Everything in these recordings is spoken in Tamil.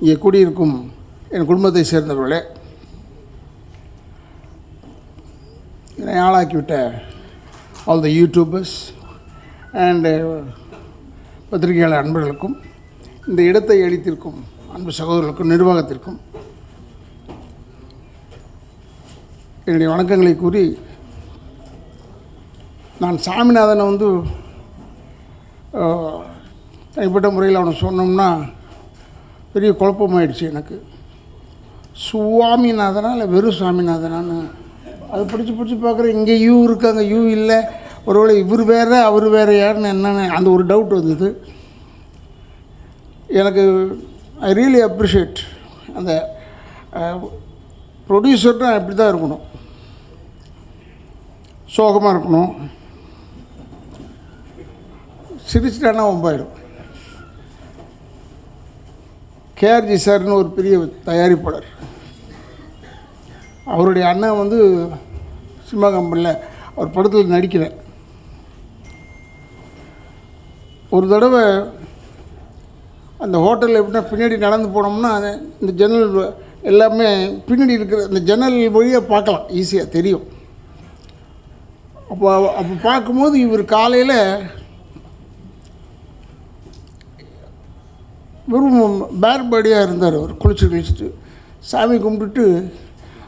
இங்கே கூடியிருக்கும் என் குடும்பத்தை சேர்ந்தவர்களே, என்னை ஆளாக்கிவிட்ட ஆல் த யூடியூபர்ஸ் அண்டு பத்திரிகையாளர் அன்பர்களுக்கும், இந்த இடத்தை அளித்திருக்கும் அன்பு சகோதரர்களுக்கும், நிர்வாகத்திற்கும் என்னுடைய வணக்கங்களை கூறி, நான் சாமிநாதனை தனிப்பட்ட முறையில் அவனை சொன்னோம்னா பெரிய குழப்பமாயிடுச்சு எனக்கு. சுவாமிநாதனா இல்லை வெறும் சாமிநாதனான்னு அது படித்து பார்க்குறேன். இங்கே யூ இருக்குது, அங்கே யூ இல்லை, ஒருவேளை இவர் வேறு அவர் வேறு யாருன்னு என்னென்னு அந்த ஒரு டவுட் வந்தது எனக்கு. ஐ ரியலி அப்ரிஷியேட் அந்த ப்ரொடியூசர்னா அப்படி தான் இருக்கணும், சோகமாக இருக்கணும், சிரிச்சிட்டானா ஒம்பாயிடும். கேஆர்ஜி சார்னு ஒரு பெரிய தயாரிப்பாளர், அவருடைய அண்ணன் சினிமா கம்பெனியில் அவர் படத்தில் நடிக்கிறேன். ஒரு தடவை அந்த ஹோட்டலில் எப்படின்னா பின்னாடி நடந்து போனோம்னா இந்த ஜன்னல் எல்லாமே பின்னாடி இருக்கிற இந்த ஜன்னல் வழியாக பார்க்கலாம், ஈஸியாக தெரியும். அப்போ பார்க்கும்போது இவர் காலையில் வெறும் பேர் பாடியாக இருந்தார். அவர் குளிச்சுட்டு சாமி கும்பிட்டுட்டு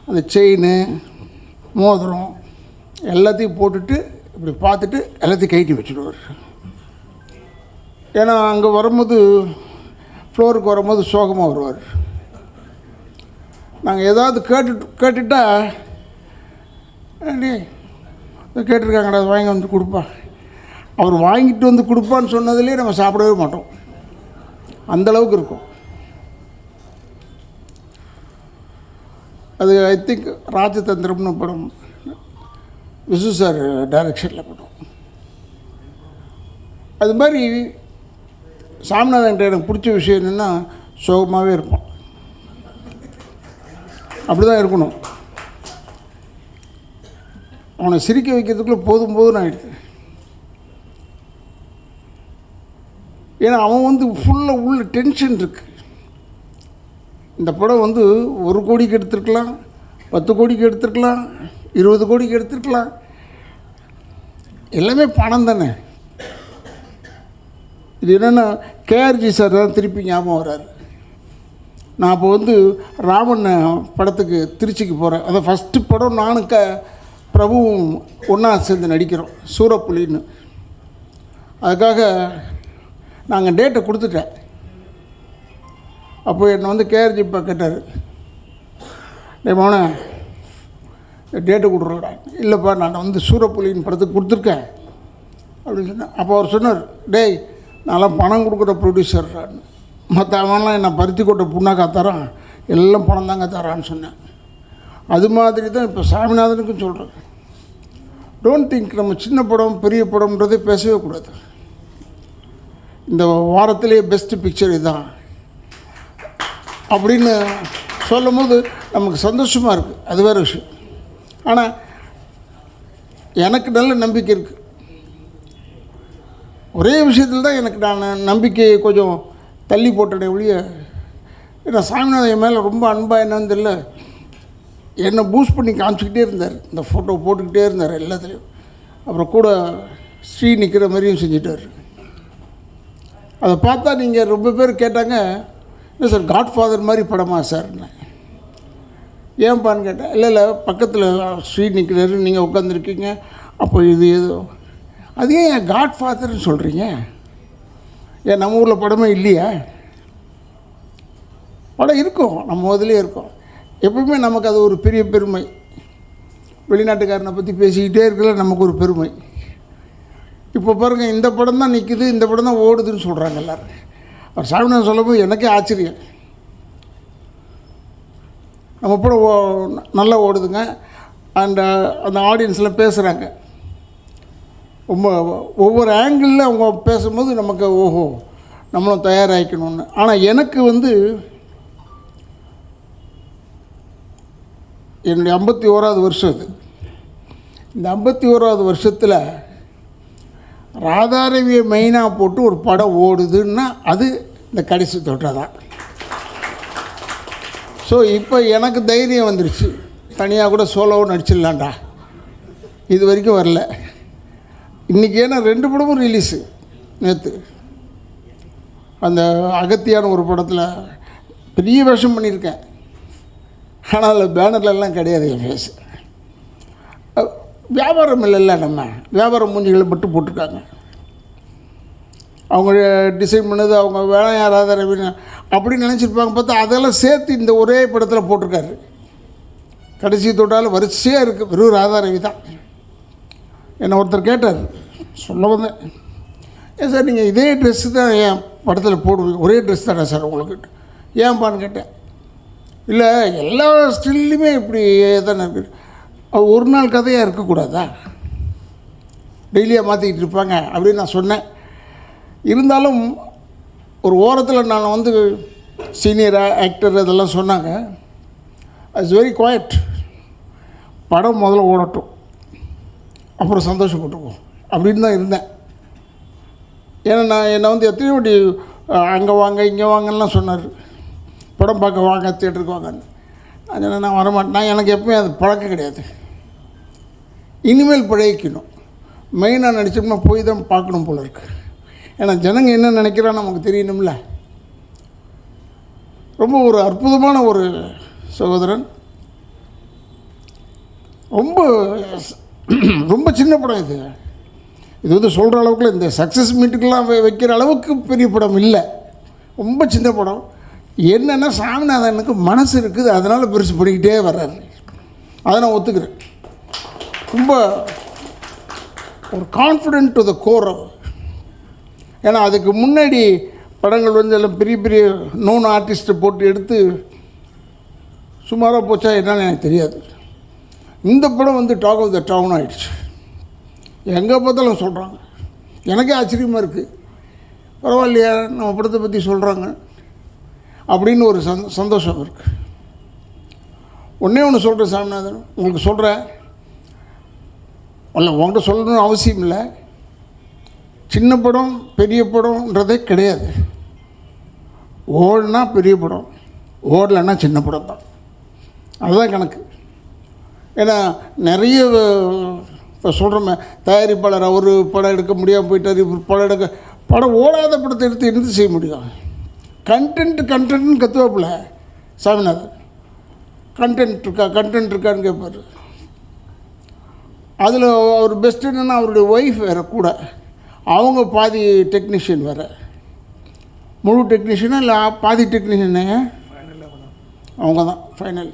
அந்த செயின் மோதிரம் எல்லாத்தையும் போட்டுட்டு இப்படி பார்த்துட்டு எல்லாத்தையும் கைட்டி வச்சுடுவார். ஏன்னா அங்கே வரும்போது ஃப்ளோருக்கு வரும்போது சோகமாக வருவார். நாங்கள் ஏதாவது கேட்டுட்டா கேட்டிருக்காங்கடா அது வாங்கி வந்து கொடுப்பா, அவர் வாங்கிட்டு வந்து கொடுப்பான்னு சொன்னதுலேயே நம்ம சாப்பிடவே மாட்டோம், அந்தளவுக்கு இருக்கும். அது ஐ திங்க் ராஜதந்திரம்னு படம் விசு சார் டைரக்ஷனில் படம். அது மாதிரி சாமிநாதன்கிட்ட எனக்கு பிடிச்ச விஷயம் என்னென்னா சோகமாகவே இருப்பான். அப்படி தான் இருக்கணும். அவனை சிரிக்க வைக்கிறதுக்குள்ளே போதும் ஆகிடுது. ஏன்னா அவன் ஃபுல்லாக உள்ள டென்ஷன் இருக்குது. இந்த படம் 1 கோடிக்கு எடுத்துருக்கலாம், 10 கோடிக்கு எடுத்துருக்கலாம், 20 கோடிக்கு எடுத்துருக்கலாம். எல்லாமே பணம் தானே. இது என்னென்னா கேஆர்ஜி சார் தான் திருப்பி ஞாபகம் வர்றாரு. நான் அப்போ ராமன் படத்துக்கு திருச்சிக்கு போகிறேன். அதை ஃபஸ்ட்டு படம் நானும் பிரபுவும் ஒன்றா சேர்ந்து நடிக்கிறோம், சூரப்புலின்னு. அதுக்காக நாங்கள் டேட்டை கொடுத்துட்டேன். அப்போ என்னை கேஆர்ஜி இப்போ கேட்டார், மோனே டேட்டை கொடுக்குறோடா. இல்லைப்பா நான் சூரப்புலின்னு படத்துக்கு கொடுத்துருக்கேன் அப்படின்னு சொன்னேன். அப்போ அவர் சொன்னார், டேய் நான்லாம் பணம் கொடுக்குற ப்ரொடியூசர்றான்னு, மற்ற அவன்லாம் என்ன பருத்தி கொட்டை புண்ணாக்கா தரான், எல்லாம் பணம் தாங்க தரான்னு சொன்னேன். அது மாதிரி தான் இப்போ சாமிநாதனுக்கும் சொல்கிறேன். டோன்ட் திங்க் நம்ம சின்ன படம் பெரிய படம்ன்றதே பேசவே கூடாது. இந்த வாரத்திலே பெஸ்ட்டு பிக்சர் இதுதான் அப்படின்னு சொல்லும் போது நமக்கு சந்தோஷமாக இருக்குது, அது வேறு விஷயம். ஆனால் எனக்கு நல்ல நம்பிக்கை இருக்குது. ஒரே விஷயத்தில் தான் எனக்கு நான் நம்பிக்கையை கொஞ்சம் தள்ளி போட்டேனே ஒழிய, ஏன்னா சாமிநாதன் என் மேலே ரொம்ப அன்பாக என்னன்னு தெரியல, என்னை பூஸ்ட் பண்ணி காமிச்சிக்கிட்டே இருந்தார். இந்த ஃபோட்டோ போட்டுக்கிட்டே இருந்தார் எல்லாத்துலேயும். அப்புறம் கூட ஸ்ரீ நிற்கிற மாதிரியும் செஞ்சிட்டார். அதை பார்த்தா நீங்கள் ரொம்ப பேர் கேட்டாங்க, இல்லை சார் காட்ஃபாதர் மாதிரி படமா சார்ன்னு. ஏன்ப்பான்னு கேட்டேன். இல்லை பக்கத்தில் ஸ்ரீ நிற்கிறாரு, நீங்கள் உட்காந்துருக்கீங்க, அப்போ இது ஏதோ அது ஏன் காட்ஃபாதர்னு சொல்கிறீங்க? ஏன் நம்ம ஊரில் படமே இல்லையா? படம் இருக்கும், நம்ம முதலே இருக்கும். எப்பவுமே நமக்கு அது ஒரு பெரிய பெருமை. வெளிநாட்டுக்காரனை பற்றி பேசிக்கிட்டே இருக்கல நமக்கு ஒரு பெருமை. இப்போ பாருங்கள், இந்த படம் தான் நிற்குது, இந்த படம் தான் ஓடுதுன்னு சொல்கிறாங்க எல்லோரும். அவர் சாமிநாதன் சொல்லும்போது எனக்கே ஆச்சரியம். நம்ம படம் நல்லா ஓடுதுங்க, அந்த ஆடியன்ஸில் பேசுகிறாங்க. ரொம்ப ஒவ்வொரு ஆங்கிளில் அவங்க பேசும்போது நமக்கு ஓஹோ நம்மளும் தயாராகிக்கணும்னு. ஆனால் எனக்கு என்னுடைய 51வது வருஷம் இது. இந்த 51வது வருஷத்தில் ராதாரவியை மெயினாக போட்டு ஒரு படம் ஓடுதுன்னா அது இந்த கடைசி தொட்டை தான். ஸோ இப்போ எனக்கு தைரியம் வந்துருச்சு, தனியாக கூட சோலோவும் நடிச்சிடலான்டா. இது வரைக்கும் வரல. இன்றைக்கி ஏன்னா 2 படமும் ரிலீஸு. நேற்று அந்த அகத்தியான ஒரு படத்தில் பெரிய வேஷம் பண்ணியிருக்கேன், ஆனால் அதில் பேனர்லலாம் கிடையாது என் ஃபேஸ். வியாபாரம் இல்லைல்ல, நம்ம வியாபாரம் மூஞ்சிகளை மட்டும் போட்டிருக்காங்க. அவங்க டிசைன் பண்ணது அவங்க வேணாம் யாராவது ரவின்னு அப்படின்னு நினச்சிருப்பாங்க. பார்த்தா அதெல்லாம் சேர்த்து இந்த ஒரே படத்தில் போட்டிருக்காரு. கடைசி தொட்டாலும் வரிசையாக இருக்குது, வெறும் ராதா ரவி தான். என்னை ஒருத்தர் கேட்டார், சொல்ல வந்தேன், ஏன் சார் நீங்கள் இதே ட்ரெஸ்ஸு தான் என் படத்தில் போடுவீங்க, ஒரே ட்ரெஸ் தானே சார் உங்களுக்கு, ஏன்பான்னு கேட்டேன். இல்லை எல்லா ஸ்டில்லையுமே இப்படி தானே இருக்குது, ஒரு நாள் கதையாக இருக்கக்கூடாதா, டெய்லியாக மாற்றிக்கிட்டு இருப்பாங்க அப்படின்னு நான் சொன்னேன். இருந்தாலும் ஒரு ஓரத்தில் நான் வந்து சீனியர் ஆக்டர் அதெல்லாம் சொன்னாங்க, இட்ஸ் வெரி குவாய்ட், படம் முதல்ல ஓடட்டும் அப்புறம் சந்தோஷப்பட்டுக்குவோம் அப்படின்னு தான் இருந்தேன். ஏன்னா நான் என்னை வந்து எத்தனையோ வாட்டி அங்கே வாங்க இங்கே வாங்கலாம் சொன்னார், படம் பார்க்க வாங்க தியேட்டருக்கு வாங்கன்னு. அதனால் நான் வரமாட்டேன், நான் எனக்கு எப்பவுமே அது பழக்கம் கிடையாது. இனிமேல் பழகிக்கணும், மெயினாக நடிச்சோம்னா போய் தான் பார்க்கணும் போல இருக்குது. ஏன்னா ஜனங்க என்ன நினைக்கிறான்னு நமக்கு தெரியணும்ல. ரொம்ப ஒரு அற்புதமான ஒரு சகோதரன், ரொம்ப ரொம்ப சின்ன படம் இது. இது வந்து சொல்கிற அளவுக்குள்ள இந்த சக்ஸஸ் மீட்டுக்கெல்லாம் வைக்கிற அளவுக்கு பெரிய படம் இல்லை, ரொம்ப சின்ன படம். என்னென்னா சாமிநாதனுக்கு மனசு இருக்குது, அதனால் பெருசு பண்ணிக்கிட்டே வர்றாரு. அதை நான் ஒத்துக்கிறேன். ரொம்ப ஒரு கான்ஃபிடென்ட் டு த கோர். ஏன்னா அதுக்கு முன்னாடி படங்கள் வந்து எல்லாம் பெரிய பெரிய நோன் ஆர்டிஸ்ட்டை போட்டு எடுத்து சுமாராக போச்சா என்னன்னு எனக்கு தெரியாது. இந்த படம் வந்து டாக் ஆஃப் த டவுன் ஆகிடுச்சு, எங்கே பார்த்தாலும் சொல்கிறாங்க. எனக்கே ஆச்சரியமாக இருக்குது, பரவாயில்லையா நம்ம படத்தை பற்றி சொல்கிறாங்க அப்படின்னு ஒரு சந்தோஷம் இருக்குது. ஒன்றே ஒன்று சொல்கிறேன் சாமிநாதன், உங்களுக்கு சொல்கிறேன், இல்லை உங்கள்கிட்ட சொல்லணும்னு அவசியம் இல்லை. சின்ன படம் பெரிய படம்ன்றதே கிடையாது. ஓடுனா பெரிய படம், ஓடலைன்னா சின்ன படம் தான், அதுதான் கணக்கு. ஏன்னா நிறைய இப்போ சொல்கிறோமே, தயாரிப்பாளர் அவர் படம் எடுக்க முடியாமல் போயிட்டார், இவர் படம் ஓடாத படத்தை எடுத்து என்ன செய்ய முடியும்? கண்டென்ட்னு கற்றுவாப்பில் சாமிநாதன், கண்டென்ட் இருக்கான்னு கேட்பார். அதில் அவர் பெஸ்ட் என்னென்னா அவருடைய ஒய்ஃப் வேறு கூட, அவங்க பாதி டெக்னீஷியன் வேறு. முழு டெக்னீஷியனா இல்லை பாதி டெக்னீஷியனே அவங்க தான் ஃபைனல்.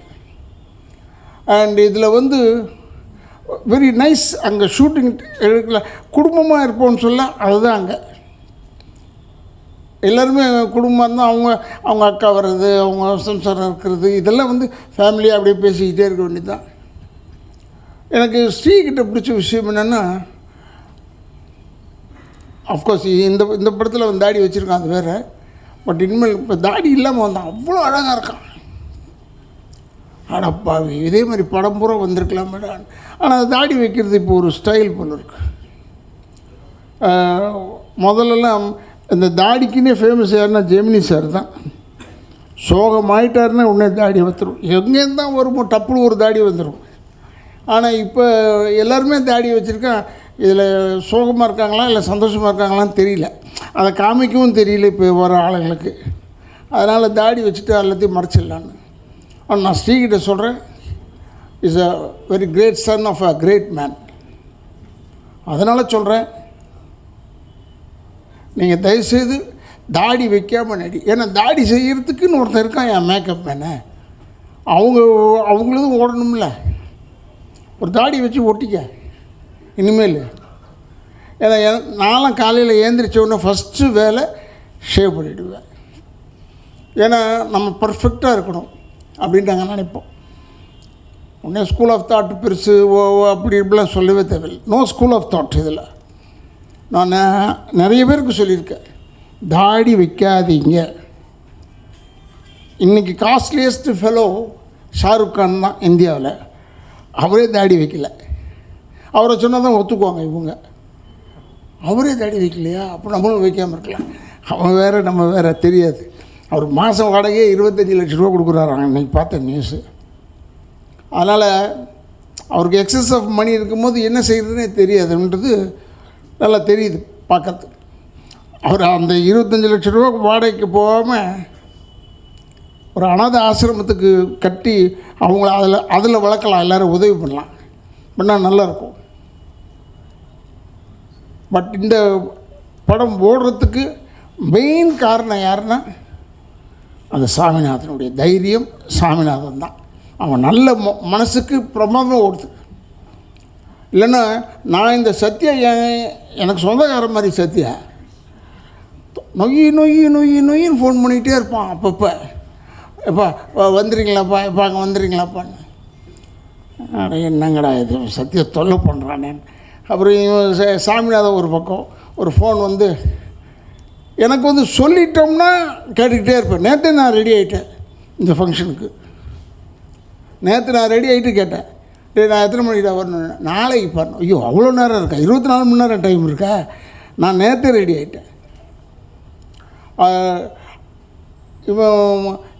அண்ட் இதில் வந்து வெரி நைஸ். அங்கே ஷூட்டிங் எடுக்கல, குடும்பமாக இருப்போம்னு சொல்ல, அதுதான் அங்கே எல்லாருமே குடும்பமாக இருந்தால் அவங்க அக்கா வர்றது, அவங்க சம்சாரம் இருக்கிறது, இதெல்லாம் வந்து ஃபேமிலியாக அப்படியே பேசிக்கிட்டே இருக்க வேண்டியது தான். எனக்கு ஸ்ரீகிட்ட பிடிச்ச விஷயம் என்னென்னா, அஃப்கோர்ஸ் இந்த படத்தில் வந்து தாடி வச்சுருக்கான், அது வேறு. பட் இனிமேல் இப்போ தாடி இல்லாமல் வந்தான், அவ்வளோ அழகாக இருக்கான். அடப்பாவி, இதே மாதிரி படம் பூரா வந்திருக்கலாம் மேடம். ஆனால் தாடி வைக்கிறது இப்போ ஒரு ஸ்டைல் போல் இருக்கு. முதல்லலாம் இந்த தாடிக்குன்னே ஃபேமஸ் யாருன்னா ஜெமினி சார் தான். சோகமாயிட்டாருன்னா உடனே தாடி வந்துடும், எங்கேருந்து தான் வருமோ டப்புன்னு ஒரு தாடி வந்துடும். ஆனால் இப்போ எல்லாருமே தாடி வச்சுருக்கான். இதில் சோகமாக இருக்காங்களா இல்லை சந்தோஷமாக இருக்காங்களான்னு தெரியல, அதை காமிக்கவும் தெரியல இப்போ வர ஆளுங்களுக்கு. அதனால் தாடி வச்சுட்டு எல்லாத்தையும் மறைச்சிடலான்னு. ஆனால் நான் ஸ்ரீகிட்ட சொல்கிறேன், is a very great son of a great man. அதனால் சொல்கிறேன், நீங்கள் தயவுசெய்து தாடி வைக்காமல் நடி. ஏன்னா தாடி செய்கிறதுக்குன்னு ஒருத்தர் இருக்கான், என் மேக்கப் மேனே. அவங்களும் ஓடணும்ல, ஒரு தாடி வச்சு ஒட்டிக்க இனிமேல். ஏன்னா நானும் காலையில் ஏந்திரிச்சோடனே ஃபஸ்ட்டு வேலை ஷேவ் பண்ணிவிடுவேன். ஏன்னா நம்ம பர்ஃபெக்டாக இருக்கணும் அப்படின்ட்டு நாங்கள் நினைப்போம். உடனே ஸ்கூல் ஆஃப் தாட் பெருசு அப்படி இப்படிலாம் சொல்லவே தேவையில்லை. No school of thought. இதில் நான் நிறைய பேருக்கு சொல்லியிருக்கேன், தாடி வைக்காதீங்க. இன்றைக்கி காஸ்ட்லியஸ்ட் ஃபெலோ ஷாருக் கான் தான் இந்தியாவில். அவரே தாடி வைக்கல. அவரை சொன்னால் தான் ஒத்துக்குவாங்க இவங்க. அவரே தாடி வைக்கலையா, அப்போ நம்மளும் வைக்காமல் இருக்கலாம். அவன் வேறு நம்ம வேறு தெரியாது. அவர் மாதம் வாடகையே 25 லட்ச ரூபா கொடுக்குறாராங்க இன்றைக்கி பார்த்த நியூஸு. அதனால் அவருக்கு எக்ஸஸ் ஆஃப் மணி இருக்கும்போது என்ன செய்கிறதுனே தெரியாதுன்றது நல்லா தெரியுது பார்க்கறதுக்கு. அவர் அந்த 25 லட்ச ரூபா வாடகைக்கு போகாமல் ஒரு அனாதை ஆசிரமத்துக்கு கட்டி அவங்கள அதில் வளர்க்கலாம், எல்லோரும் உதவி பண்ணலாம், பண்ணால் நல்லாயிருக்கும். பட் இந்த படம் ஓடுறதுக்கு மெயின் காரணம் யாருன்னா அது சாமிநாதனுடைய தைரியம். சாமிநாதன் தான் அவன் நல்ல மனசுக்கு பிரமாதமாக ஓடுது. இல்லைன்னா நான் இந்த சத்யா எனக்கு சொந்தக்கார மாதிரி சத்யா நொய்யின்னு ஃபோன் பண்ணிகிட்டே இருப்பான் அப்பப்போ. எப்பா வந்துடுறீங்களாப்பா, எப்போ அங்கே வந்துடுறீங்களாப்பான்னு. என்னங்கடா இது சத்யா தொல்லை பண்ணுறானே. அப்புறம் சாமிநாதன் ஒரு பக்கம் ஒரு ஃபோன் வந்து எனக்கு வந்து சொல்லிட்டோம்னா கேட்டுக்கிட்டே இருப்பேன். நேற்று நான் ரெடி ஆகிட்டேன் இந்த ஃபங்க்ஷனுக்கு. நேற்று நான் ரெடி ஆகிட்டு கேட்டேன், நான் எத்தனை மணிக்கு வரணும், நாளைக்கு வரணும். ஐயோ அவ்வளோ நேரம் இருக்கா, 24 மணி நேரம் டைம் இருக்கா? நான் நேற்று ரெடி ஆகிட்டேன்.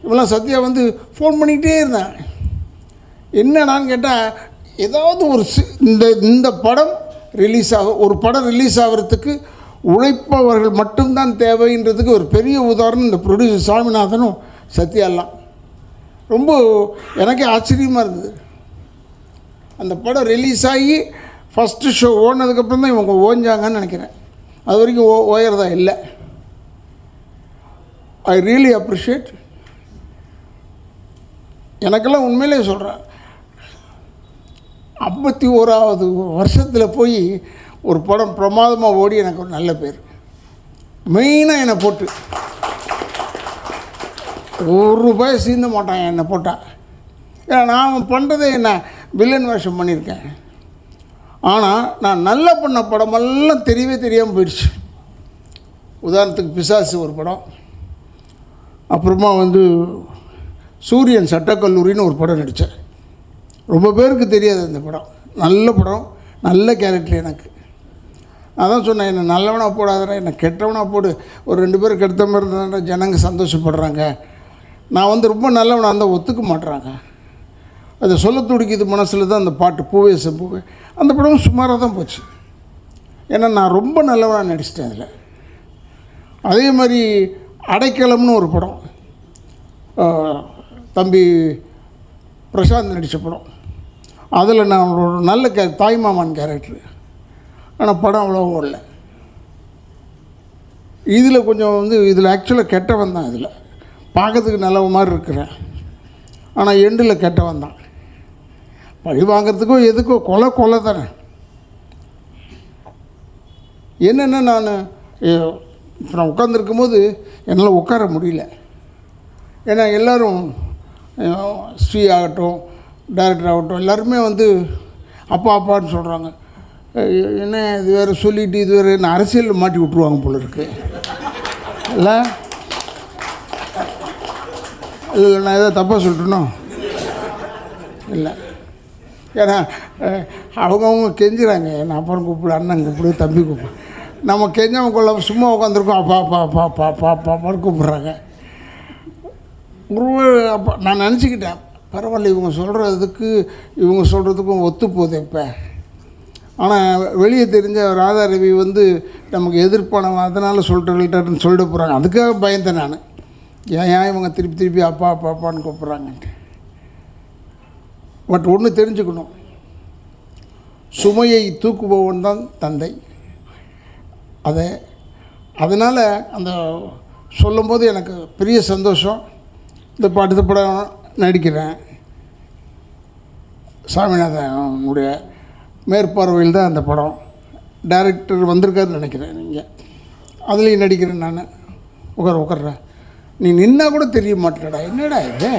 இவெல்லாம் சத்யா வந்து ஃபோன் பண்ணிக்கிட்டே இருந்தேன். என்னடான்னு கேட்டால் ஏதாவது ஒரு இந்த படம் ஒரு படம் ரிலீஸ் ஆகிறதுக்கு உழைப்பவர்கள் மட்டும்தான் தேவைன்றதுக்கு ஒரு பெரிய உதாரணம் இந்த ப்ரொடியூசர் சாமிநாதனும் சத்யாலாம். ரொம்ப எனக்கே ஆச்சரியமாக இருந்தது. அந்த படம் ரிலீஸ் ஆகி ஃபஸ்ட்டு ஷோ ஓடினதுக்கப்புறம் தான் இவங்க ஓஞ்சாங்கன்னு நினைக்கிறேன். அது வரைக்கும் ஓயறதா இல்லை. I really appreciate. எனக்கெல்லாம் உண்மையிலே சொல்கிறேன், 51வது வருஷத்தில் போய் ஒரு படம் பிரமாதமாக ஓடி எனக்கு ஒரு நல்ல பேர். மெயினாக என்னை போட்டு ₹1 சீந்த மாட்டான் என்னை போட்டால். ஏன்னா நான் பண்ணுறதே என்ன வில்லன் வேஷம் பண்ணியிருக்கேன். ஆனால் நான் நல்லா பண்ண படமெல்லாம் தெரியவே தெரியாமல் போயிடுச்சு. உதாரணத்துக்கு பிசாசு ஒரு படம், அப்புறமா வந்து சூரியன் சட்டக்கல்லூரின்னு ஒரு படம் நடித்தேன். ரொம்ப பேருக்கு தெரியாது அந்த படம். நல்ல படம், நல்ல கேரக்டர் எனக்கு. அதான் சொன்னேன், என்னை நல்லவனாக போடாதடா, என்னை கெட்டவனாக போடு. ஒரு 2 பேர் கெடுத்த மாதிரி இருந்தால் ஜனங்க சந்தோஷப்படுறாங்க. நான் வந்து ரொம்ப நல்லவனாக இருந்தால் ஒத்துக்க மாட்டுறாங்க. அதை சொல்ல துடிக்குது மனசில் தான் அந்த பாட்டு பூவே பூவே. அந்த படம் சுமாராக தான் போச்சு. ஏன்னா நான் ரொம்ப நல்லவனாக நடிச்சிட்டேன் அதில். அதே மாதிரி அடைக்கலம்னு ஒரு படம், தம்பி பிரசாந்த் நடித்த படம். அதில் நான் ஒரு நல்ல தாய்மாமன் கேரக்டரு. ஆனால் படம் அவ்வளோ ஓடல. இதில் கொஞ்சம் வந்து இதில் ஆக்சுவலாக கெட்டவன் தான். இதில் பார்க்கறதுக்கு நல்லவ மாதிரி இருக்கிறேன், ஆனால் எண்டில் கெட்டவன் தான். பழி வாங்கிறதுக்கோ எதுக்கோ கொலை தானே. என்னென்ன நான் இப்போ நான் உட்காந்துருக்கும் போது என்னால் உட்கார முடியல. ஏன்னா எல்லோரும் ஸ்ரீ ஆகட்டும், டைரக்டர் ஆகட்டும், எல்லாருமே வந்து அப்பா அப்பான்னு சொல்கிறாங்க. என்ன இது வேறு சொல்லிவிட்டு இது வேறு என்ன அரசியலில் மாட்டி விட்ருவாங்க போல இருக்குது. இல்லை இல்லை நான் எதாவது தப்பாக சொல்லிட்டேனோ? இல்லை, ஏன்னா அவங்கவுங்க கெஞ்சுறாங்க, என்னை அப்புறம் கூப்பிடு, அண்ணன் கூப்பிடு, தம்பி கூப்பிடு. நம்ம கெஞ்சவங்க கொள்ள சும்மா உட்காந்துருக்கோம், அப்பா அப்பா அப்பா அப்பா அப்பா அப்பா அப்பான்னு கூப்பிட்றாங்க. அப்போ நான் நினச்சிக்கிட்டேன், பரவாயில்ல இவங்க சொல்கிறதுக்கும் ஒத்து போகுது இப்போ. ஆனால் வெளியே தெரிஞ்ச ராதா ரவி வந்து நமக்கு எதிர்ப்பானவன், அதனால் சொல்லிட்டு போகிறாங்க. அதுக்காக பயந்தேன் நான், ஏன் இவங்க திருப்பி அப்பா அப்பா அப்பான்னு கூப்பிட்றாங்கன்ட்டு. பட் ஒன்று தெரிஞ்சுக்கணும், சுமையை தூக்குபவன் தான் தந்தை. அதனால் அந்த சொல்லும்போது எனக்கு பெரிய சந்தோஷம். இந்த படம் நடிக்கிறேன், சாமிநாதனுடைய மேற்பார்வையில் தான் அந்த படம். டைரக்டர் வந்திருக்காருன்னு நினைக்கிறேன். நீங்கள் அதுலேயும் நடிக்கிறேன் நான். உட்கார்றேன், நீ நின்னா கூட தெரிய மாட்டேடா, என்னடா இது.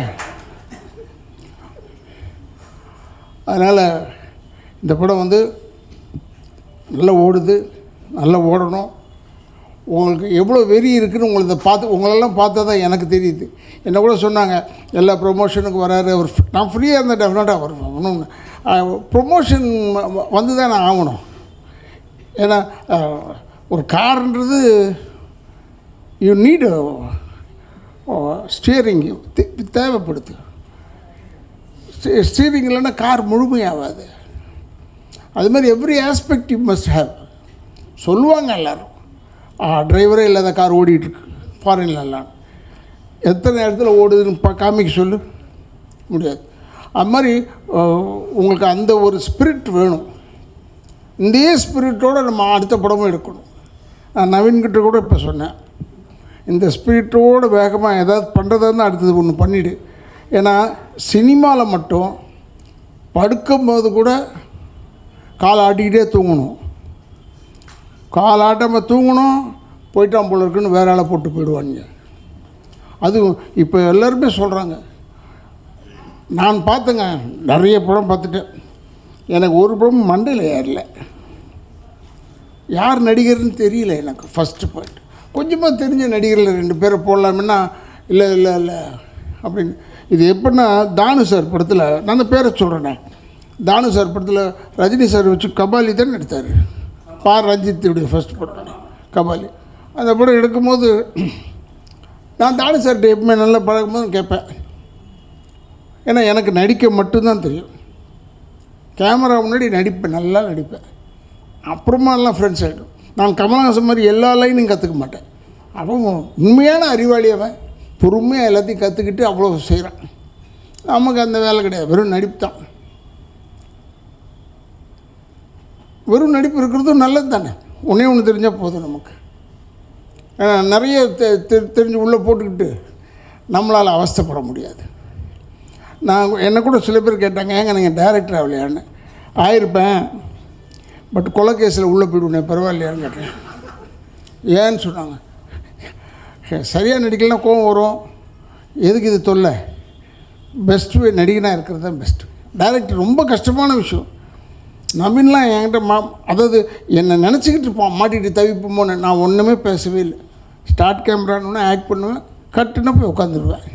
அதனால் இந்த படம் வந்து நல்லா ஓடுது, நல்லா ஓடணும். உங்களுக்கு எவ்வளோ வெறி இருக்குதுன்னு உங்களெல்லாம் பார்த்தா தான் எனக்கு தெரியுது. என்ன கூட சொன்னாங்க, எல்லா ப்ரொமோஷனுக்கு வராரு அவர். நான் ஃப்ரீயாக இருந்தேன், டெஃபினட்டாக வருவேன். ஒன்றும் ப்ரொமோஷன் வந்து தான் நான் ஆகணும். ஏன்னா ஒரு கார்ன்றது யூ நீடு ஸ்டியரிங் தேவைப்படுது. ஸ்டீரிங் இல்லைன்னா கார் முழுமையாகாது. அது மாதிரி every aspect you must have. சொல்லுவாங்க எல்லோரும், டிரைவரே இல்லாத கார் ஓடிட்டுருக்கு ஃபாரின்லலாம். எத்தனை இடத்துல ஓடுதுன்னு காமிக்க சொல்லு, முடியாது. அது மாதிரி உங்களுக்கு அந்த ஒரு ஸ்பிரிட் வேணும். இந்த ஸ்பிரிட்டோடு நம்ம அடுத்த படமும் எடுக்கணும். நான் நவீன்கிட்ட கூட இப்போ சொன்னேன், இந்த ஸ்பிரிட்டோடு வேகமாக ஏதாவது பண்ணுறதா இருந்தால் அடுத்தது ஒன்று பண்ணிவிடு. ஏன்னா சினிமாவில் மட்டும் படுக்கும்போது கூட கால் ஆட்டிக்கிட்டே தூங்கணும். கால் ஆட்டாமல் தூங்கணும், போயிட்டான் போல இருக்குன்னு வேற ஆளை போட்டு போயிடுவாங்க. அதுவும் இப்போ எல்லாருமே சொல்கிறாங்க. நான் பார்த்தேங்க, நிறைய படம் பார்த்துட்டேன். எனக்கு ஒரு படம் மண்டையில் ஏறல. யார் நடிகர்னு தெரியல எனக்கு. First point. கொஞ்சமாக தெரிஞ்ச நடிகரில் 2 பேரை போடலாமுன்னா இல்லை இல்லை இல்லை அப்படின்னு. இது எப்படின்னா, தானு சார் படத்தில், நான் அந்த பேரை சொல்கிறேனே, தானு சார் படத்தில் ரஜினி சார் வச்சு கபாலி தான் எடுத்தார். ரஞ்சித்துடைய ஃபஸ்ட் படம் கபாலி. அந்த படம் எடுக்கும்போது நான் தானு சார்கிட்ட எப்பவுமே நல்லா பழகும்போது கேட்பேன். ஏன்னா எனக்கு நடிக்க மட்டும்தான் தெரியும். கேமரா முன்னாடி நடிப்பேன், நல்லா நடிப்பேன். அப்புறமா எல்லாம் ஃப்ரெண்ட்ஸ் ஆகிடும். நான் கமலஹாசன் மாதிரி எல்லா லைனும் கற்றுக்க மாட்டேன். அவன் உண்மையான அறிவாளி. அவன் பொறுமையாக எல்லாத்தையும் கற்றுக்கிட்டு அவ்வளோ செய்கிறான். நமக்கு அந்த வேலை கிடையாது, வெறும் நடிப்பு தான். வெறும் நடிப்பு இருக்கிறதும் நல்லது தானே. ஒன்று தெரிஞ்சால் போதும் நமக்கு. நிறைய தெரிஞ்சு உள்ளே போட்டுக்கிட்டு நம்மளால் அவஸ்தைப்பட முடியாது. நான் என்னை கூட சில பேர் கேட்டாங்க, ஏங்க நீங்கள் டைரக்டர் ஆகலையான்னு. ஆயிருப்பேன், பட் கொலை கேஸில் உள்ளே போய்டுவேன், பரவாயில்லையான்னு கேட்டேன். ஏன்னு சொன்னாங்க. சரியாக நடிக்கலன்னா கோவம் வரும், எதுக்கு இது தொல்லை, பெஸ்ட்டு நடிகனாக இருக்கிறது தான் பெஸ்ட்டு. டைரக்டர் ரொம்ப கஷ்டமான விஷயம். நவீன்லாம் என்கிட்ட அதாவது என்னை நினச்சிக்கிட்டு இருப்பான், மாட்டிகிட்டு தவிப்போமோன்னு. நான் ஒன்றுமே பேசவே இல்லை. ஸ்டார்ட் கேமரான்னு ஆக்ட் பண்ணுவேன், கட்டுன்னா போய் உட்காந்துருவேன்.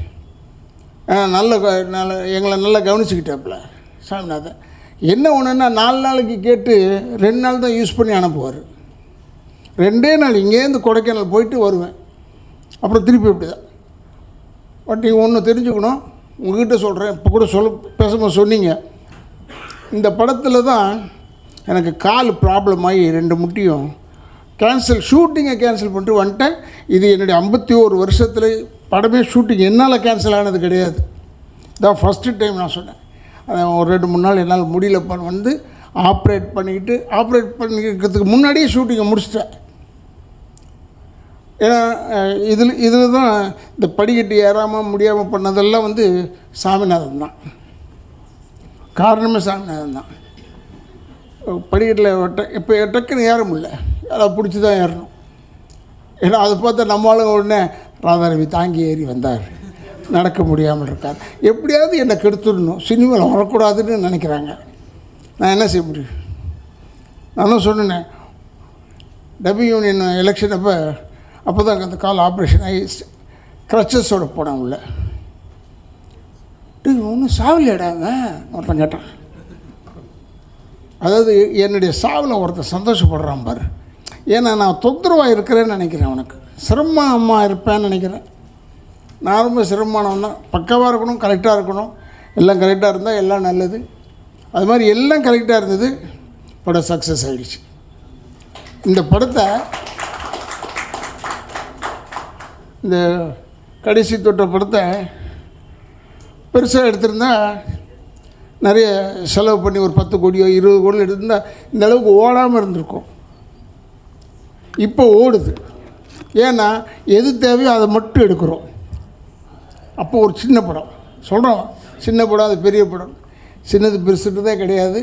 எங்களை நல்லா கவனிச்சுக்கிட்டாப்புல சாமிநாதன். என்ன ஒன்றுன்னா 4 நாளைக்கு கேட்டு 2 நாள் தான் யூஸ் பண்ணி அனுப்புவார். 2 நாள் இங்கேருந்து கொடைக்கானல் போயிட்டு வருவேன், அப்புறம் திருப்பி இப்படி தான். பட் நீங்கள் ஒன்று தெரிஞ்சுக்கணும், உங்கள்கிட்ட சொல்கிறேன். இப்போ கூட பேசும்போது சொன்னீங்க, இந்த படத்தில் தான் எனக்கு கால் ப்ராப்ளம் ஆகி 2 முட்டியும் ஷூட்டிங்கை கேன்சல் பண்ணிட்டு வந்துட்டேன். இது என்னுடைய 51 வருஷத்தில் படமே ஷூட்டிங் என்னால் கேன்சல் ஆனது கிடையாது. இதான் ஃபஸ்ட்டு டைம் நான் சொன்னேன். ஒரு 2-3 நாள் என்னால் முடியலப்பான்னு வந்து ஆப்ரேட் பண்ணிக்கிறதுக்கு முன்னாடியே ஷூட்டிங்கை முடிச்சிட்டேன். ஏன்னா இதில் தான் இந்த படிக்கட்டு ஏறாமல் முடியாமல் பண்ணதெல்லாம் வந்து சாமிநாதன் தான் காரணமே. சாமிநாதன் தான் படிக்கட்டில் இப்போ டக்குன்னு ஏற முடியல, அதை பிடிச்சி தான் ஏறணும். ஏன்னா அதை பார்த்தா நம்மளும் உடனே ராதாரவி தாங்கி ஏறி வந்தார், நடக்க முடியாமல் இருக்கார். எப்படியாவது என்னை கெடுத்துடணும், சினிமாவில் வரக்கூடாதுன்னு நினைக்கிறாங்க. நான் என்ன செய்ய முடியும்? நான் தான் சொன்னேன், டபிள்யூ யூனியன் எலெக்ஷன் அப்போ தான் அந்த கால் ஆப்ரேஷன் ஆகி க்ரச்சஸோடு போனேன் உள்ள. ஒன்றும் சாவலையாடாங்க ஒருத்தன் கேட்டான். அதாவது என்னுடைய சாவில் ஒருத்தர் சந்தோஷப்படுறான் பாரு. ஏன்னா நான் தொந்தரவாக இருக்கிறேன்னு நினைக்கிறேன், அவனுக்கு சிரமமாக இருப்பேன்னு நினைக்கிறேன். நான் ரொம்ப சிரமமானவன் தான். பக்காவாக இருக்கணும், கரெக்டாக இருக்கணும். எல்லாம் கரெக்டாக இருந்தால் எல்லாம் நல்லது. அது மாதிரி எல்லாம் கரெக்டாக இருந்தது. படம் சக்ஸஸ் ஆகிடுச்சு. இந்த படத்தை இந்த கடைசி தொட்ட படத்தை பெருசாக எடுத்திருந்தா நிறைய செலவு பண்ணி ஒரு 10 கோடியோ 20 கோடியோ எடுத்திருந்தால் இந்த அளவுக்கு ஓடாமல் இருந்திருக்கும். இப்போ ஓடுது. ஏன்னா எது தேவையோ அதை மட்டும் எடுக்கிறோம். அப்போ ஒரு சின்ன படம் சொல்கிறோம், சின்ன படம், அது பெரிய படம். சின்னது பெருசுன்றதே கிடையாது.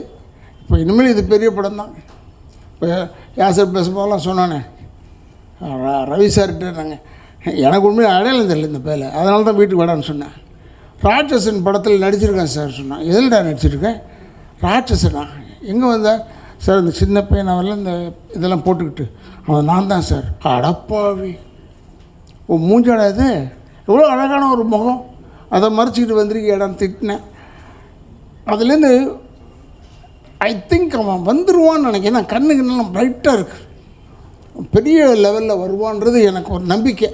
இப்போ இனிமேல் இது பெரிய படம் தான். இப்போ யாசர் பேசும்போதெல்லாம் சொன்னானே, ரவி சார்கிட்ட நாங்கள் எனக்கு உண்மையாக அடையாளம் தெரியல இந்த பேரை, அதனால தான் வீட்டுக்கு வேடான்னு சொன்னேன். ராட்சசன் படத்தில் நடிச்சிருக்கேன் சார் சொன்னான். எதில்டா நடிச்சிருக்கேன்? ராட்சசனா? எங்கே வந்த சார்? இந்த சின்ன பையன் அவெல்லாம் இந்த இதெல்லாம் போட்டுக்கிட்டு அவன் நான் தான் சார். அடப்பாவி, ஓ மூஞ்சாடா இது, எவ்வளோ அழகான ஒரு முகம், அதை மறைச்சிக்கிட்டு வந்திருக்க இடம் திட்டினேன். அதுலேருந்து ஐ திங்க் அவன் வந்துடுவான்னு நினைக்கிறேன். நான் கண்ணுக்கு நல்லா ப்ரைட்டாக இருக்கு, பெரிய லெவலில் வருவான்றது எனக்கு ஒரு நம்பிக்கை.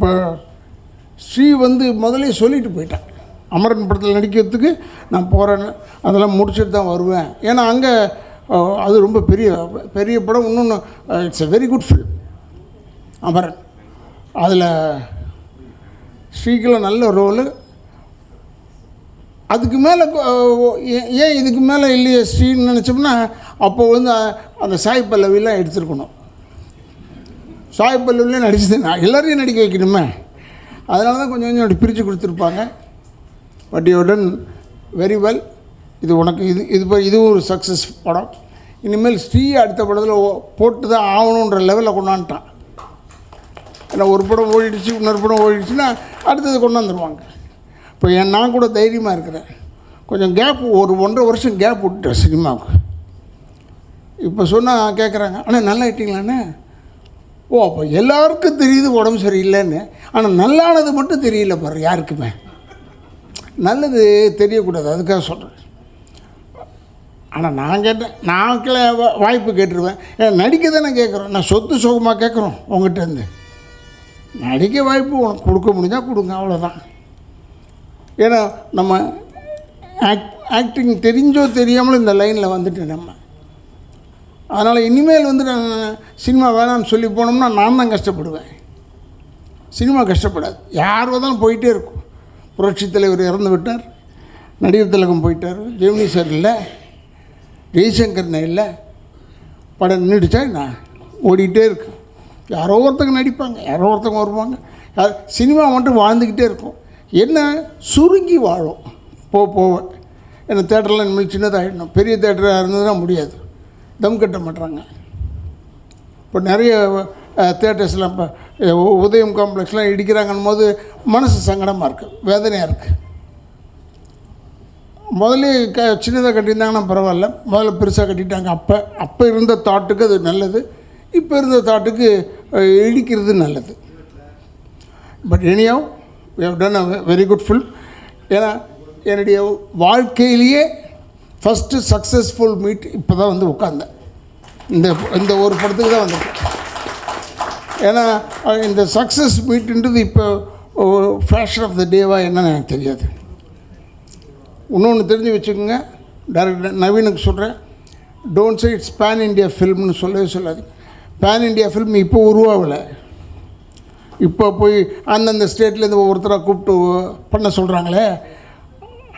இப்போ ஸ்ரீ வந்து முதலே சொல்லிட்டு போயிட்டான், அமரன் படத்தில் நடிக்கிறதுக்கு நான் போகிறேன்னு, அதெல்லாம் முடிச்சுட்டு தான் வருவேன். ஏன்னா அங்கே அது ரொம்ப பெரிய படம். இன்னொன்று it's a very good film Amaran. அதில் ஸ்ரீக்கெல்லாம் நல்ல ரோலு. அதுக்கு மேலே ஏன் இதுக்கு மேலே இல்லையே ஸ்ரீன்னு நினச்சோம்னா, அப்போ வந்து அந்த சாய் பல்லவிலாம் எடுத்துருக்கணும். சாய் பல்லவிலாம் நடிச்சது நான் எல்லோரையும் நடிக்க வைக்கணுமே, அதனால தான் கொஞ்சம் கொஞ்சம் அப்படி பிரித்து கொடுத்துருப்பாங்க. But you done very well. இது உனக்கு இதுவும் ஒரு சக்ஸஸ் படம். இனிமேல் ஸ்ரீ அடுத்த படத்தில் போட்டு தான் ஆகணுன்ற லெவலில் கொண்டாந்துட்டான். ஏன்னா ஒரு படம் ஓடிடுச்சு, இன்னொரு படம் ஓடிடுச்சுன்னா அடுத்தது கொண்டாந்துருவாங்க. இப்போ நான் கூட தைரியமாக இருக்கிறேன். கொஞ்சம் கேப், ஒரு 1.5 வருஷம் கேப் விட்டுட்டேன் சினிமாவுக்கு. இப்போ சொன்னால் கேட்குறாங்க, ஆனால் நல்லா ஆகிட்டீங்களாண்ணே. ஓ, அப்போ எல்லாருக்கும் தெரியுது உடம்பு சரியில்லைன்னு, ஆனால் நல்லானது மட்டும் தெரியல பாரு யாருக்குமே. நல்லது தெரியக்கூடாது, அதுக்காக சொல்கிறேன். ஆனால் நான் கேட்டேன், நான் வாய்ப்பு கேட்டுருவேன். ஏன்னா நடிக்க தானே கேட்குறோம், நான் சொத்து சுகமாக கேட்குறோம் உங்கள்கிட்டருந்து. நடிக்க வாய்ப்பு உனக்கு கொடுக்க முடிஞ்சால் கொடுங்க, அவ்வளோதான். ஏன்னா நம்ம ஆக்டிங் தெரிஞ்சோ தெரியாமலும் இந்த லைனில் வந்துட்டேன் நம்ம. அதனால் இனிமேல் வந்து நான் சினிமா வேணாம்னு சொல்லி போனோம்னா நான் தான் கஷ்டப்படுவேன், சினிமா கஷ்டப்படாது. யார் வந்தாலும் போயிட்டே இருக்கும். புரட்சி தலைவர் இறந்து விட்டார், நடிகர் திலகம் போயிட்டார், ஜெமினி சார் இல்லை, ஜெய்சங்கர்னு இல்லை, படம் நின்றுடுச்சா நான் ஓடிக்கிட்டே இருக்கு. யாரோ ஒருத்தங்க நடிப்பாங்க, யாரோ ஒருத்தங்க வருவாங்க. சினிமா மட்டும் வாழ்ந்துக்கிட்டே இருக்கும். என்ன சுருங்கி வாழும் போவேன். ஏன்னா தேட்டர்லாம் இனிமேல் சின்னதாகிடணும். பெரிய தேட்டராக இருந்ததுன்னா முடியாது, தம் கட்ட மாட்டுறாங்க. இப்போ நிறைய தேட்டர்ஸ்லாம் இப்போ உதயம் காம்ப்ளெக்ஸ்லாம் இடிக்கிறாங்கன்னும் போது மனசு சங்கடமாக இருக்குது, வேதனையாக இருக்குது. முதல்ல சின்னதாக கட்டியிருந்தாங்கன்னா பரவாயில்ல, முதல்ல பெருசாக கட்டிட்டாங்க. அப்போ இருந்த தாட்டுக்கு அது நல்லது, இப்போ இருந்த தாட்டுக்கு இடிக்கிறது நல்லது. But anyway we have done a very good film. ஏன்னா என்னுடைய வாழ்க்கையிலேயே ஃபஸ்ட்டு சக்ஸஸ்ஃபுல் மீட் இப்போ தான் வந்து உட்காந்தேன். இந்த ஒரு படத்துக்கு தான் வந்திருக்கேன். ஏன்னா இந்த சக்ஸஸ் மீட்டுன்றது இப்போ ஃபேஷன் ஆஃப் த டேவாக என்னன்னு எனக்கு தெரியாது. இன்னொன்று தெரிஞ்சு வச்சுக்கோங்க, டைரக்டர் நவீனுக்கு சொல்கிறேன், don't say it's pan India ஃபில்ம்னு சொல்லவே சொல்லாது. பேன் இண்டியா ஃபில்ம் இப்போ உருவாகலை. இப்போ போய் அந்தந்த ஸ்டேட்லேருந்து ஒவ்வொருத்தராக கூப்பிட்டு பண்ண சொல்கிறாங்களே,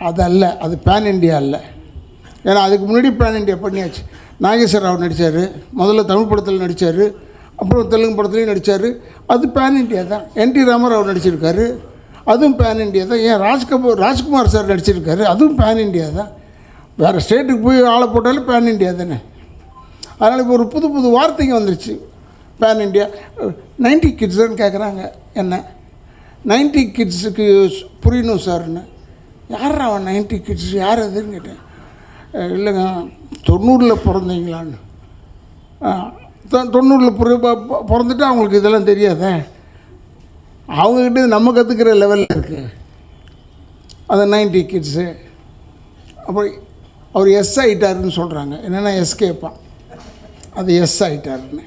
அது அல்ல, அது பேன் இண்டியா அல்ல. ஏன்னா அதுக்கு முன்னாடி பேன் இண்டியா பண்ணியாச்சு. நாகேஸ்வர ராவ் நடித்தார், முதல்ல தமிழ் படத்தில் நடித்தார், அப்புறம் தெலுங்கு படத்துலேயும் நடித்தார், அது பேன் இண்டியா தான். என் டி ராமராவ் நடிச்சிருக்காரு, அதுவும் பேன் இண்டியா தான். ஏன் ராஜ்குமார் சார் நடிச்சிருக்காரு, அதுவும் பேன் இண்டியா தான். வேறு ஸ்டேட்டுக்கு போய் ஆளை போட்டாலும் பேன் இண்டியா தானே. அதனால் இப்போ ஒரு புது வார்த்தைங்க வந்துருச்சு, பேன் இண்டியா. 90 கிட்ஸ்ன்னு கேட்குறாங்க என்ன, 90 கிட்ஸுக்கு புரியணும் சார்ன்னு. யார் அவன் 90 கிட்ஸ், யார் அதுன்னு கேட்டேன். இல்லைங்க 90 பிறந்தீங்களான்னு. 90 பிறந்துட்டு அவங்களுக்கு இதெல்லாம் தெரியாத, அவங்கக்கிட்ட நம்ம கற்றுக்கிற லெவலில் இருக்குது அது 90 கிட்ஸு. அப்புறம் அவர் எஸ் ஆகிட்டாருன்னு சொல்கிறாங்க. என்னென்னா எஸ்கேப்பான், அது எஸ் ஆகிட்டாருன்னு.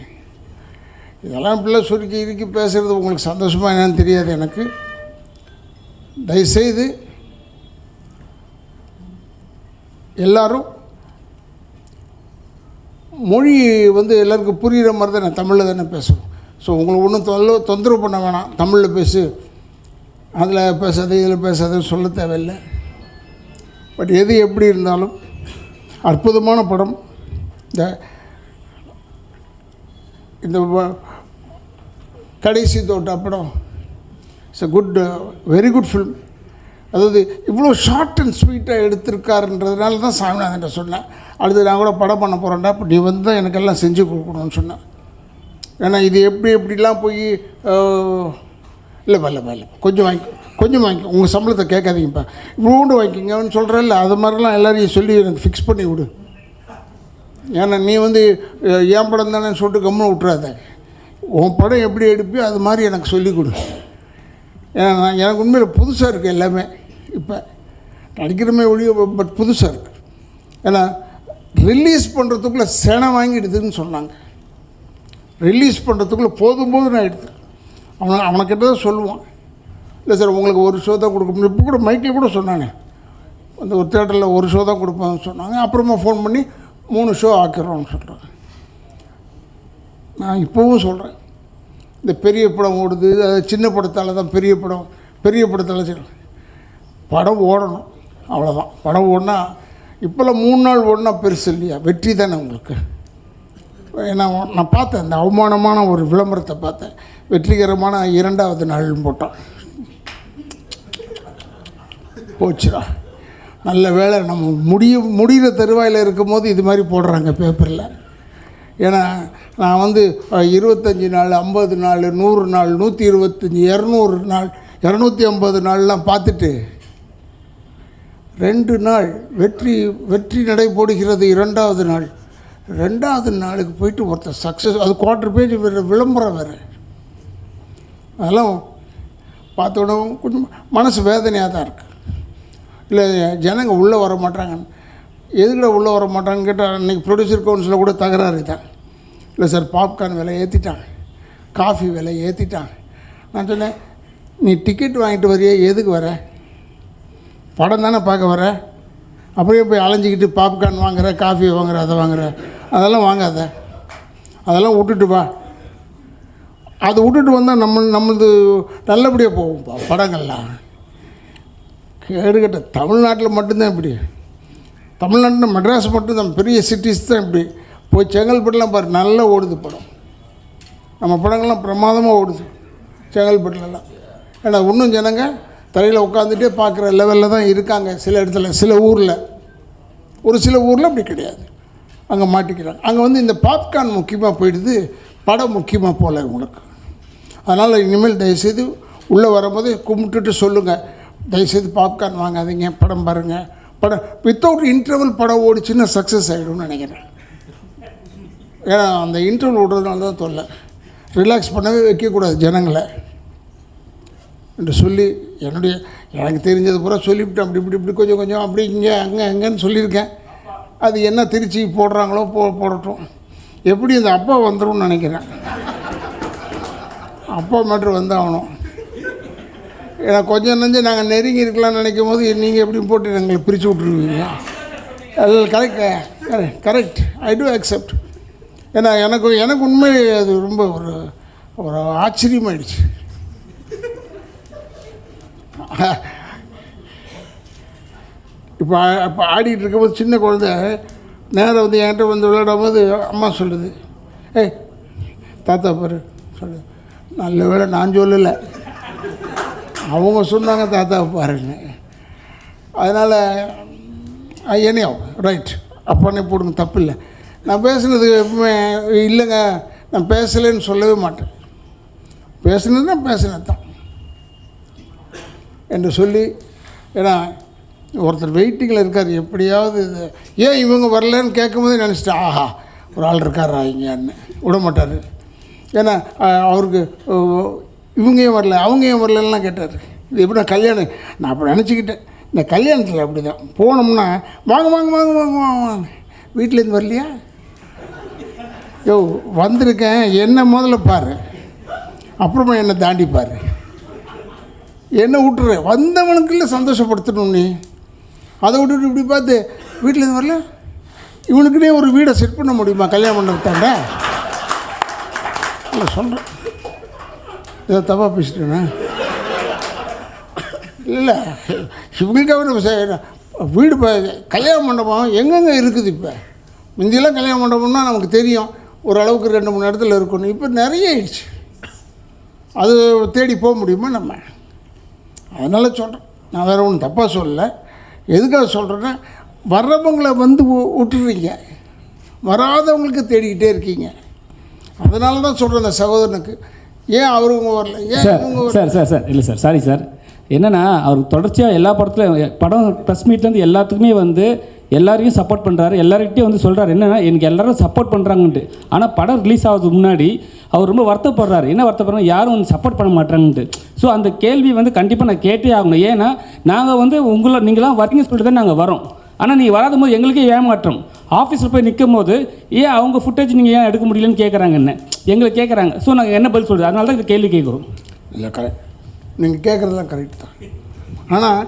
இதெல்லாம் இப்படிலாம் சுருக்கி இறுக்கி பேசுகிறது உங்களுக்கு சந்தோஷமாக என்னன்னு தெரியாது எனக்கு. தயவுசெய்து எல்லோரும் மொழி வந்து எல்லாருக்கும் புரிகிற மாதிரி தான் நான் தமிழில் தானே பேசுவோம். ஸோ உங்களுக்கு ஒன்றும் தொந்தரவு பண்ண வேணாம், தமிழில் பேசு, அதில் பேசாது இதில் பேசாதுன்னு சொல்ல தேவையில்லை. பட் எது எப்படி இருந்தாலும் அற்புதமான படம். இந்த கடைசி தோட்டா படம் it's a good, very good film. அதாவது இவ்வளோ ஷார்ட் அண்ட் ஸ்வீட்டாக எடுத்திருக்காருன்றதுனால தான் சாமிநாதன்ட்ட சொன்னேன், அடுத்து நான் கூட படம் பண்ண போகிறேன்டா, இப்போ நீ வந்து தான் எனக்கெல்லாம் செஞ்சு கொடுக்கணும்னு சொன்னேன். ஏன்னா இது எப்படிலாம் போய் இல்லை கொஞ்சம் வாங்கிக்கோ, உங்கள் சம்பளத்தை கேட்காதீங்கப்பா, இவ்வளோண்டு வாங்கிக்கிங்கன்னு சொல்கிறேன்ல, அது மாதிரிலாம் எல்லோரையும் சொல்லி எனக்கு ஃபிக்ஸ் பண்ணி விடு. ஏன்னா நீ வந்து என் படம் தானே சொல்லிட்டு கம்முன்னு விட்டுறாத, உன் படம் எப்படி எடுப்பியோ அது மாதிரி எனக்கு சொல்லிக் கொடு. ஏன்னா எனக்கு உண்மையில் புதுசாக இருக்குது எல்லாமே. இப்போ நடிக்கிறமே ஒழிய பட் புதுசாக இருக்குது. ஏன்னா ரிலீஸ் பண்ணுறதுக்குள்ளே செனை வாங்கிடுதுன்னு சொன்னாங்க. ரிலீஸ் பண்ணுறதுக்குள்ளே போதும் நான் எடுத்தேன். அவனை தான் சொல்லுவான். இல்லை சார் உங்களுக்கு ஒரு ஷோ தான் கொடுக்க முடியும். இப்போ கூட மைக்கில் கூட சொன்னானே, அந்த ஒரு தேட்டரில் ஒரு ஷோ தான் கொடுப்பான்னு சொன்னாங்க. அப்புறமா ஃபோன் பண்ணி 3 ஷோ ஆக்கிடுறோம்னு சொல்கிறாங்க. நான் இப்போவும் சொல்கிறேன், இந்த பெரிய படம் ஓடுது, அது சின்ன படத்தால் தான் பெரிய படத்தால் சரி, படம் ஓடணும், அவ்வளோதான். படம் ஓடினா இப்போல்லாம் 3 நாள் ஓடினா பெருசு இல்லையா, வெற்றி தானே உங்களுக்கு. ஏன்னா நான் பார்த்தேன், இந்த அவமானமான ஒரு விளம்பரத்தை பார்த்தேன், வெற்றிகரமான 2வது நாள்னு போட்டான். போச்சுடா, நல்ல வேளை நம்ம முடிகிற தருவாயில் இருக்கும் போது இது மாதிரி போடுறாங்க பேப்பரில். ஏன்னா நான் 25 நாள், 50 நாள், 100 நாள், 125, 200 நாள், 250 நாள்லாம் பார்த்துட்டு 2 நாள் வெற்றி நடைபோடுகிறது 2வது நாள். 2வது நாளுக்கு போயிட்டு ஒருத்தர் சக்ஸஸ், அது 1/4 பேஜ் விளம்பரம் வேறு. அதெல்லாம் பார்த்தோட கொஞ்சம் மனசு வேதனையாக தான் இருக்குது. இல்லை ஜனங்க உள்ளே வர மாட்டாங்க. எதுக்கிட்ட உள்ளே வர மாட்டாங்கன்னு கேட்டால், அன்றைக்கி ப்ரொடியூசர் கவுன்சிலில் கூட தகராறு தான். இல்லை சார், பாப்கார்ன் விலை ஏற்றிட்டான், காஃபி விலை ஏற்றிட்டான். நான் சொன்னேன், நீ டிக்கெட் வாங்கிட்டு வரையே, எதுக்கு வர? படம் தானே பார்க்க வர. அப்படியே போய் அலைஞ்சிக்கிட்டு பாப்கார்ன் வாங்குற, காஃபி வாங்குற, அதை வாங்குற, அதெல்லாம் வாங்காத, அதெல்லாம் விட்டுட்டு வா. அதை விட்டுட்டு வந்தால் நம்மளது நல்லபடியாக போகும்ப்பா படங்கள்லாம். கேடுகட்ட தமிழ்நாட்டில் மட்டும்தான் இப்படி, தமிழ்நாட்டில் மெட்ராஸ் மட்டும்தான், பெரிய சிட்டிஸ் தான் இப்படி. போய் செங்கல்பட்டுலாம் பாரு, நல்லா ஓடுது படம். நம்ம படங்கள்லாம் பிரமாதமாக ஓடுது செங்கல்பட்டுலலாம். ஏன்னா இன்னும் ஜனங்க தரையில் உட்காந்துட்டே பார்க்குற லெவலில் தான் இருக்காங்க. சில இடத்துல, சில ஊரில், ஒரு சில ஊரில் அப்படி கிடையாது, அங்கே மாட்டிக்கிறாங்க. அங்கே இந்த பாப்கார்ன் முக்கியமாக போயிடுது, படம் முக்கியமாக போகல உங்களுக்கு. அதனால் இனிமேல் தயவுசெய்து உள்ளே வரும்போது கும்பிட்டுட்டு சொல்லுங்கள், தயவுசெய்து பாப்கார்ன் வாங்காதீங்க, படம் பாருங்கள். படம் வித்தவுட் இன்டர்வல் படம் ஓடிச்சுன்னா சக்ஸஸ் ஆகிடும்னு நினைக்கிறேன். ஏன்னா அந்த இன்டர்வல் விடுறதுனால தான் தொல்லை. ரிலாக்ஸ் பண்ணவே வைக்கக்கூடாது ஜனங்களை என்று சொல்லி, எனக்கு தெரிஞ்சது பூரா சொல்லிவிட்டு அப்படி இப்படி கொஞ்சம் அப்படி இங்கே அங்கேன்னு சொல்லியிருக்கேன். அது என்ன திருச்சி போடுறாங்களோ போடட்டும். எப்படி இந்த அப்பா வந்துடும்னு நினைக்கிறேன். அப்பா மேட்ரு வந்தாகணும். ஏன்னா கொஞ்சம் நஞ்சம் நாங்கள் நெருங்கி இருக்கலாம்னு நினைக்கும் போது நீங்கள் எப்படி போட்டு எங்களை பிரித்து விட்ருவீங்க. அது கரெக்ட், ஐ டூ அக்செப்ட். ஏன்னா எனக்கு உண்மை அது ரொம்ப ஒரு ஆச்சரியமாயிடுச்சு. இப்போ ஆடிட்டு இருக்கும்போது சின்ன குழந்தை நேரம் என்கிட்ட விளையாடும் போது அம்மா சொல்லுது, ஏய் தாத்தா பாரு சொல்லு. நல்ல வேளை நான் சொல்லலை, அவங்க சொன்னாங்க தாத்தாவை பாருங்க. அதனால் என்னையோ ரைட் அப்பானே போடுங்க, தப்பு இல்லை. நான் பேசுனது எப்பவுமே இல்லைங்க, நான் பேசலைன்னு சொல்லவே மாட்டேன். பேசுனதுன்னா பேசுனது தான் என்று சொல்லி. ஏன்னா ஒருத்தர் வெயிட்டிங்கில் இருக்கார், எப்படியாவது ஏன் இவங்க வரலன்னு கேட்கும்போதே நினச்சிட்டேன், ஆஹா ஒரு ஆள் இருக்காரா இங்கேன்னு. விட மாட்டார். ஏன்னா அவருக்கு இவங்க ஏன் வரல, அவங்க ஏன் வரலன்னா கேட்டார். இது எப்படி கல்யாணம், நான் அப்போ நினச்சிக்கிட்டேன், இந்த கல்யாணத்தில் அப்படி தான் போனோம்னா வாங்க வாங்க வாங்க வாங்க வாங்க, வீட்டிலேருந்து வரலையா, யோ வந்திருக்கேன் என்ன முதல்ல பாரு, அப்புறமா என்னை தாண்டி பாரு, என்ன விட்டுரு, வந்தவனுக்குள்ள சந்தோஷப்படுத்தணும். நீ அதை விட்டுட்டு இப்படி பார்த்து வீட்டிலேருந்து வரல, இவனுக்குனே ஒரு வீடை செட் பண்ண முடியுமா கல்யாணம் பண்ணுறதாண்ட? இல்லை சொல்கிறேன், இதை தப்பாக பேசிட்டேண்ணா. இல்லை இவங்களுக்காக நம்ம வீடு இப்போ கல்யாண மண்டபம் எங்கெங்கே இருக்குது. இப்போ முந்தியெல்லாம் கல்யாண மண்டபம்னா நமக்கு தெரியும், ஓரளவுக்கு 2-3 இடத்துல இருக்கணும். இப்போ நிறைய ஆயிடுச்சு, அது தேடி போக முடியுமா நம்ம? அதனால் சொல்கிறேன், நான் வேறு ஒன்றும் தப்பாக சொல்லலை. எதுக்காக சொல்கிறேன்னா, வர்றவங்களை விட்டுறீங்க, வராதவங்களுக்கு தேடிக்கிட்டே இருக்கீங்க. அதனால தான் சொல்கிறேன் அந்த சகோதரனுக்கு, ஏன் அவருங்க வரல, ஏன் இவங்க சார் இல்லை சார், சாரி சார். என்னென்னா அவர் தொடர்ச்சியாக எல்லா படம் ப்ரெஸ் மீட்லேருந்து எல்லாத்துக்குமே எல்லாரையும் சப்போர்ட் பண்ணுறாரு, எல்லார்கிட்டையும் சொல்கிறார் என்னென்னா எனக்கு எல்லோரும் சப்போர்ட் பண்ணுறாங்கன்ட்டு. ஆனால் படம் ரிலீஸ் ஆகிறதுக்கு முன்னாடி அவர் ரொம்ப வருத்தப்படுறாரு. என்ன வருத்தப்படுறாங்க, யாரும் சப்போர்ட் பண்ண மாட்டாங்கன்ட்டு. ஸோ அந்த கேள்வி கண்டிப்பாக நான் கேட்டே ஆகணும். ஏன்னா நாங்கள் நீங்களாம் வரீங்க சொல்லிட்டு தான் நாங்கள் வரோம். ஆனால் நீங்கள் வராத போது எங்களுக்கே ஏமாற்றம். ஆஃபீஸில் போய் நிற்கும் போது ஏன் அவங்க ஃபுட்டேஜ் நீங்கள் ஏன் எடுக்க முடியலன்னு கேட்குறாங்க, என்ன எங்களை கேட்குறாங்க. ஸோ நாங்கள் என்ன பதில் சொல்கிறது, அதனால தான் இந்த கேள்வி கேட்குறோம். இல்லை கரெக்ட், நீங்கள் கேட்குறதெல்லாம் கரெக்ட் தான். ஆனால்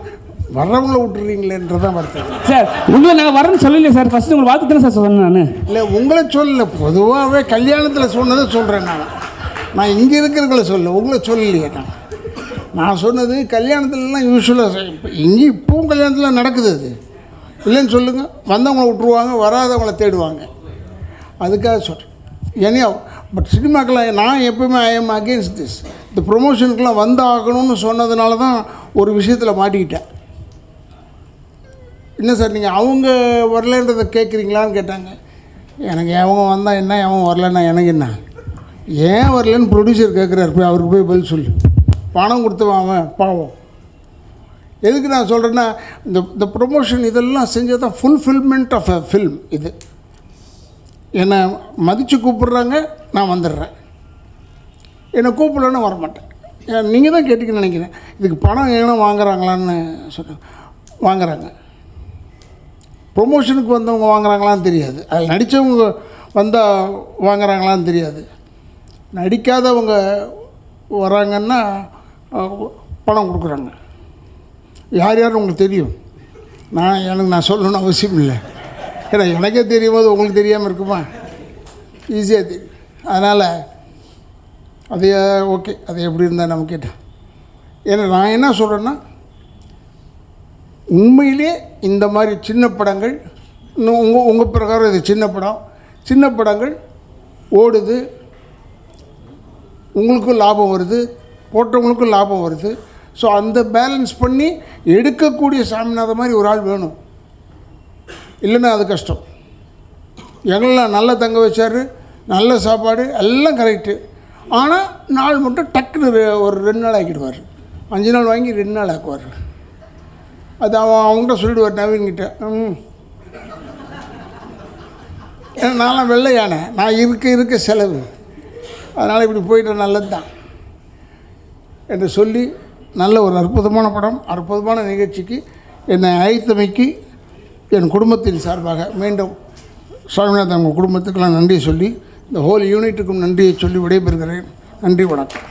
வர்றவங்கள விட்டுறீங்களேன்றதான் வருத்தம். சார் உங்களை நான் வரேன்னு சொல்லலையே சார், ஃபஸ்ட்டு உங்களை வாழ்த்து தானே சார் சொன்னேன் நான். இல்லை உங்களை சொல்லலை, பொதுவாகவே கல்யாணத்தில் சொன்னதை சொல்கிறேன். நான் இங்கே இருக்கிறவங்கள சொல்ல, உங்களை சொல்லலையே. நான் சொன்னது கல்யாணத்துலலாம் யூஸ்வலாக இப்போ இங்கே இப்போவும் கல்யாணத்தில் நடக்குது. அது இல்லைன்னு சொல்லுங்கள், வந்தவங்கள விட்டுருவாங்க, வராதவங்கள தேடுவாங்க. அதுக்காக சொல்கிறேன். ஏன்னா பட் சினிமாக்கெல்லாம் நான் எப்போயுமே ஐ எம் அகெயின்ஸ்ட் திஸ். இந்த ப்ரொமோஷனுக்கெலாம் வந்து ஆகணும்னு சொன்னதுனால தான் ஒரு விஷயத்தில் மாட்டிக்கிட்டேன். என்ன சார் நீங்கள் அவங்க வரலன்றதை கேட்குறீங்களான்னு கேட்டாங்க. எனக்கு அவங்க வந்தால் என்ன, அவன் வரலன்னா எனக்கு என்ன, ஏன் வரலன்னு ப்ரொடியூசர் கேட்குறாரு, போய் அவருக்கு போய் பதில் சொல்லு. பணம் கொடுத்துவான் பாவம். எதுக்கு நான் சொல்கிறேன்னா, இந்த ப்ரொமோஷன் இதெல்லாம் செஞ்சது தான் ஃபுல்ஃபில்மெண்ட் ஆஃப் அ ஃபில்ம். இது என்னை மதித்து கூப்பிட்றாங்க, நான் வந்துடுறேன். என்னை கூப்பிடலன்னு வரமாட்டேன். நீங்கள் தான் கேட்டிங்கன்னு நினைக்கிறேன். இதுக்கு பணம் ஏன்னா வாங்குறாங்களான்னு சொன்னேன். வாங்குறாங்க. ப்ரொமோஷனுக்கு வந்தவங்க வாங்குறாங்களான்னு தெரியாது, அதில் நடித்தவங்க வந்தால் வாங்குறாங்களான்னு தெரியாது. நடிக்காதவங்க வராங்கன்னா பணம் கொடுக்குறாங்க. யார் யார் உங்களுக்கு தெரியும். நான் சொல்லணும்னு அவசியம் இல்லை. ஏன்னா எனக்கே தெரியும் போது உங்களுக்கு தெரியாமல் இருக்குமா? ஈஸியாக தெரியும். அதனால் அது ஓகே, அது எப்படி இருந்தால் நம்ம கேட்டேன். ஏன்னா நான் என்ன சொல்கிறேன்னா, உண்மையிலே இந்த மாதிரி சின்ன படங்கள் உங்கள் பிரகாரம் இது சின்ன படங்கள் ஓடுது, உங்களுக்கும் லாபம் வருது, போட்டவங்களுக்கும் லாபம் வருது. ஸோ அந்த பேலன்ஸ் பண்ணி எடுக்கக்கூடிய சாமிநாதன் மாதிரி ஒரு ஆள் வேணும். இல்லைன்னா அது கஷ்டம். எங்களெலாம் நல்லா தங்க வச்சார், நல்ல சாப்பாடு எல்லாம் கரெக்டு. ஆனால் நாள் மட்டும் டக்குன்னு ஒரு 2 நாள் ஆக்கிடுவார். 5 நாள் வாங்கி 2 நாள் ஆக்குவார். அது அவங்ககிட்ட சொல்லிடுவார், நவீன்கிட்ட. ஏன்னா நான்லாம் வெள்ளை யானை, நான் இருக்க செலவு, அதனால் இப்படி போயிட்ட நல்லது தான் என்று சொல்லி, நல்ல ஒரு அற்புதமான படம், அற்புதமான நிகழ்ச்சிக்கு என்னை அழைத்தமைக்கு என் குடும்பத்தின் சார்பாக மீண்டும் சுவாமிநாதன் உங்கள் குடும்பத்துக்கெல்லாம் நன்றி சொல்லி, இந்த ஹோல் யூனிட்டுக்கும் நன்றியை சொல்லி விடைபெறுகிறேன். நன்றி, வணக்கம்.